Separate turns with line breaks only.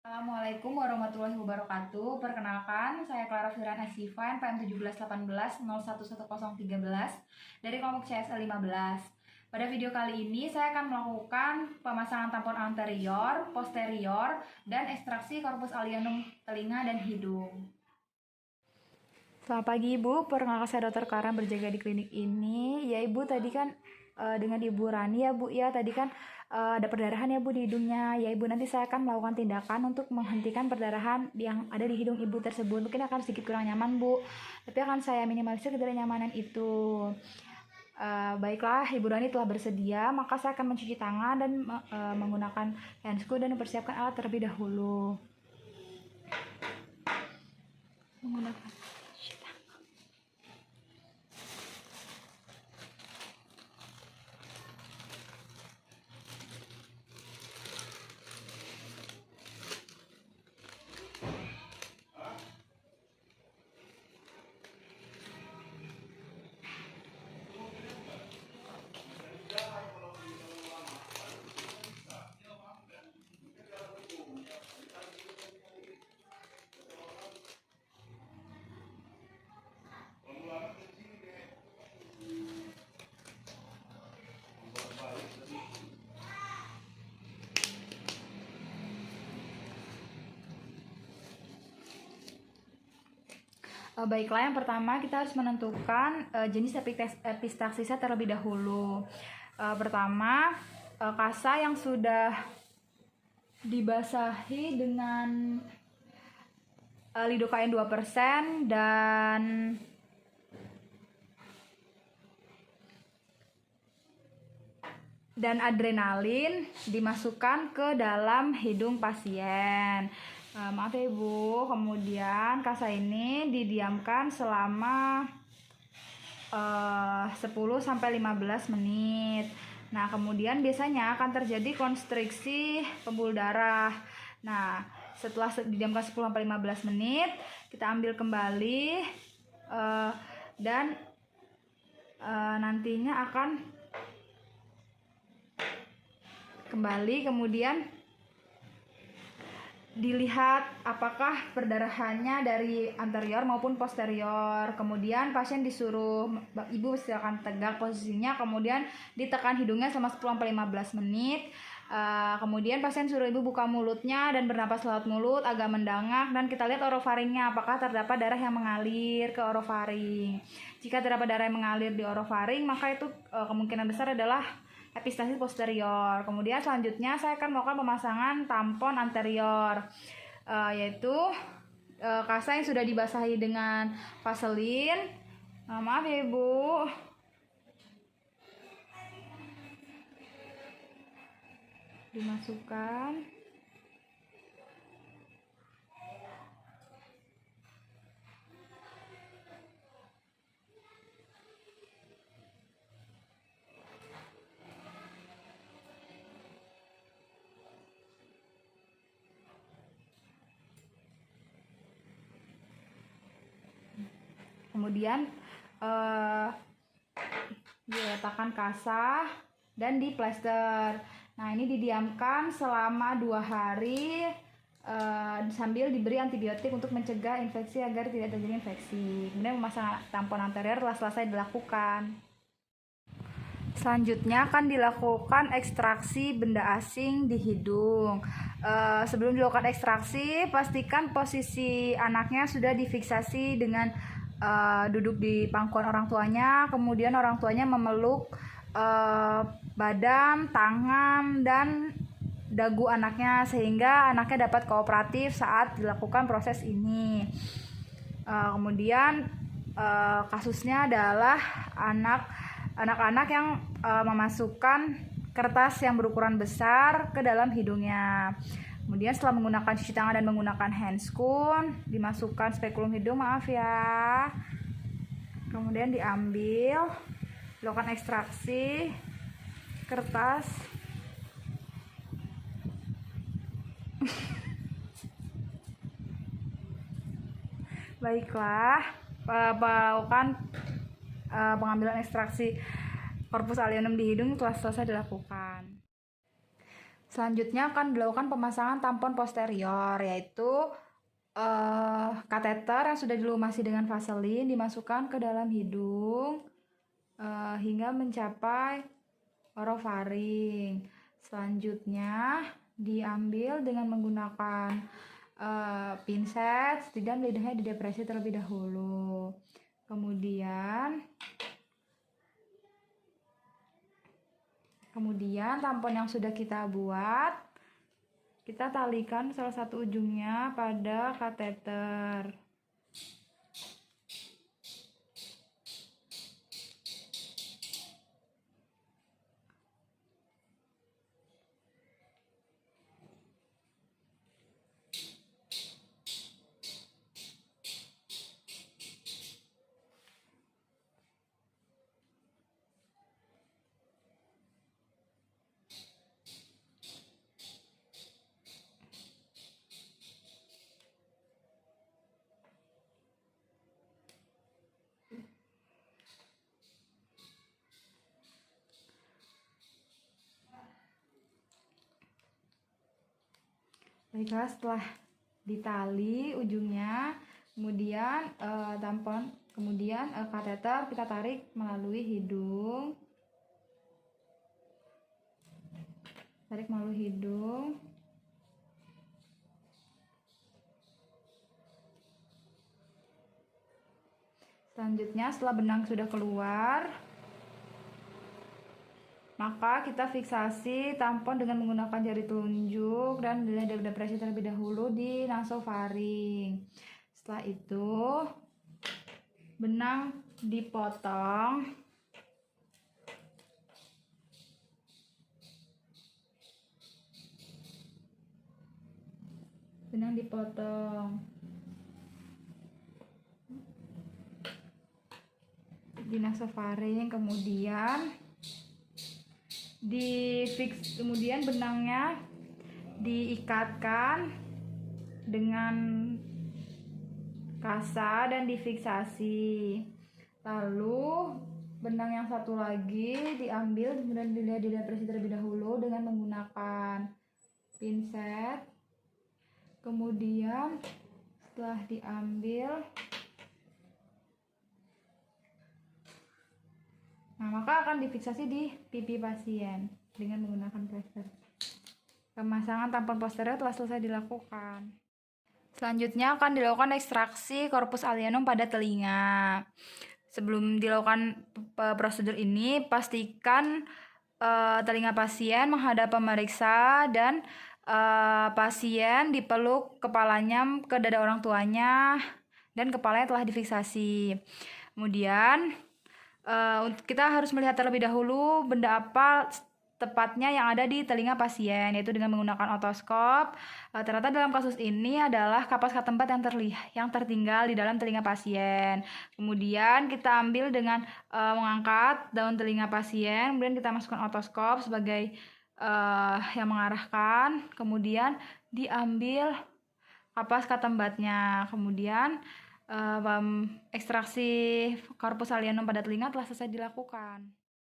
Assalamualaikum warahmatullahi wabarakatuh. Perkenalkan, saya Clara Firana Sivan, PM 1718011013 dari kelompok CSL 15. Pada video kali ini saya akan melakukan pemasangan tampon anterior, posterior, dan ekstraksi korpus allianum telinga dan hidung. Selamat pagi Ibu, perkenalkan saya Dr. Clara berjaga di klinik ini. Ya Ibu, tadi kan dengan Ibu Rani ya Bu ya, tadi kan ada perdarahan ya Bu di hidungnya. Ya Ibu, nanti saya akan melakukan tindakan untuk menghentikan perdarahan yang ada di hidung Ibu tersebut. Mungkin akan sedikit kurang nyaman Bu, tapi akan saya minimalisir ketidaknyamanan itu. Baiklah, Ibu Rani telah bersedia, maka saya akan mencuci tangan dan menggunakan handscoon dan mempersiapkan alat terlebih dahulu. Menggunakan Baiklah, yang pertama kita harus menentukan jenis epistaksisa terlebih dahulu. Pertama, kasa yang sudah dibasahi dengan lidokain 2% dan adrenalin dimasukkan ke dalam hidung pasien. Maaf ya Ibu, kemudian kasa ini didiamkan selama 10-15 menit. Nah, kemudian biasanya akan terjadi konstriksi pembuluh darah. Nah, setelah didiamkan 10-15 menit, kita ambil kembali dan nantinya akan kembali, kemudian dilihat apakah perdarahannya dari anterior maupun posterior. Kemudian pasien disuruh, Ibu silakan tegak posisinya, kemudian ditekan hidungnya selama 10-15 menit. Kemudian pasien suruh Ibu buka mulutnya dan bernapas lewat mulut agak mendangak, dan kita lihat orofaringnya apakah terdapat darah yang mengalir ke orofaring. Jika terdapat darah yang mengalir di orofaring, maka itu kemungkinan besar adalah epistasis posterior. Kemudian selanjutnya saya akan melakukan pemasangan tampon anterior, yaitu kasa yang sudah dibasahi dengan vaselin. Maaf ya Ibu, dimasukkan. Kemudian diletakkan kasa dan diplester. Nah, ini didiamkan selama 2 hari sambil diberi antibiotik untuk mencegah infeksi agar tidak terjadi infeksi. Kemudian memasang tampon anterior telah selesai dilakukan. Selanjutnya akan dilakukan ekstraksi benda asing di hidung. Sebelum dilakukan ekstraksi, pastikan posisi anaknya sudah difiksasi dengan duduk di pangkuan orang tuanya, kemudian orang tuanya memeluk badan, tangan, dan dagu anaknya sehingga anaknya dapat kooperatif saat dilakukan proses ini. Kemudian kasusnya adalah anak-anak yang memasukkan kertas yang berukuran besar ke dalam hidungnya. Kemudian setelah menggunakan cuci tangan dan menggunakan handscoon, dimasukkan spekulum hidung, maaf ya. Kemudian diambil, dilakukan ekstraksi kertas. Baiklah, melakukan pengambilan ekstraksi korpus allianum di hidung telah selesai dilakukan. Selanjutnya akan dilakukan pemasangan tampon posterior, yaitu kateter yang sudah dilumasi dengan vaselin dimasukkan ke dalam hidung hingga mencapai orofaring. Selanjutnya diambil dengan menggunakan pinset dan lidahnya didepresi terlebih dahulu. Kemudian tampon yang sudah kita buat, kita talikan salah satu ujungnya pada kateter. Baiklah, setelah ditali ujungnya, kemudian kateter kita tarik melalui hidung. Selanjutnya, setelah benang sudah keluar, maka kita fiksasi tampon dengan menggunakan jari telunjuk dan depresi terlebih dahulu di nasofaring. Setelah itu, benang dipotong. Di nasofaring, kemudian benangnya diikatkan dengan kasa dan difiksasi. Lalu benang yang satu lagi diambil dan didepresi terlebih dahulu dengan menggunakan pinset. Kemudian setelah diambil, maka akan difiksasi di pipi pasien dengan menggunakan plester. Pemasangan tampon posterior telah selesai dilakukan. Selanjutnya akan dilakukan ekstraksi corpus alienum pada telinga. Sebelum dilakukan prosedur ini, pastikan telinga pasien menghadap pemeriksa dan pasien dipeluk kepalanya ke dada orang tuanya dan kepalanya telah difiksasi. Kemudian kita harus melihat terlebih dahulu benda apa tepatnya yang ada di telinga pasien, yaitu dengan menggunakan otoskop. Ternyata dalam kasus ini adalah kapas ketempat yang tertinggal di dalam telinga pasien. Kemudian kita ambil dengan mengangkat daun telinga pasien, kemudian kita masukkan otoskop sebagai yang mengarahkan. Kemudian diambil kapas ketembatnya. Kemudian ekstraksi corpus alienum pada telinga telah selesai dilakukan.